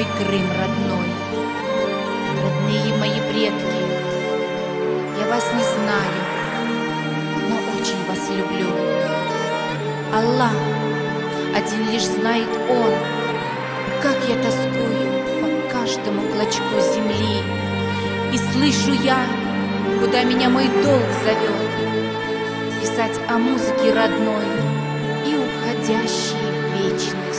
мой Крым родной. Родные мои предки, я вас не знаю, но очень вас люблю. Аллах, один лишь знает Он, как я тоскую по каждому клочку земли. И слышу я, куда меня мой долг зовет, писать о музыке родной и уходящей вечной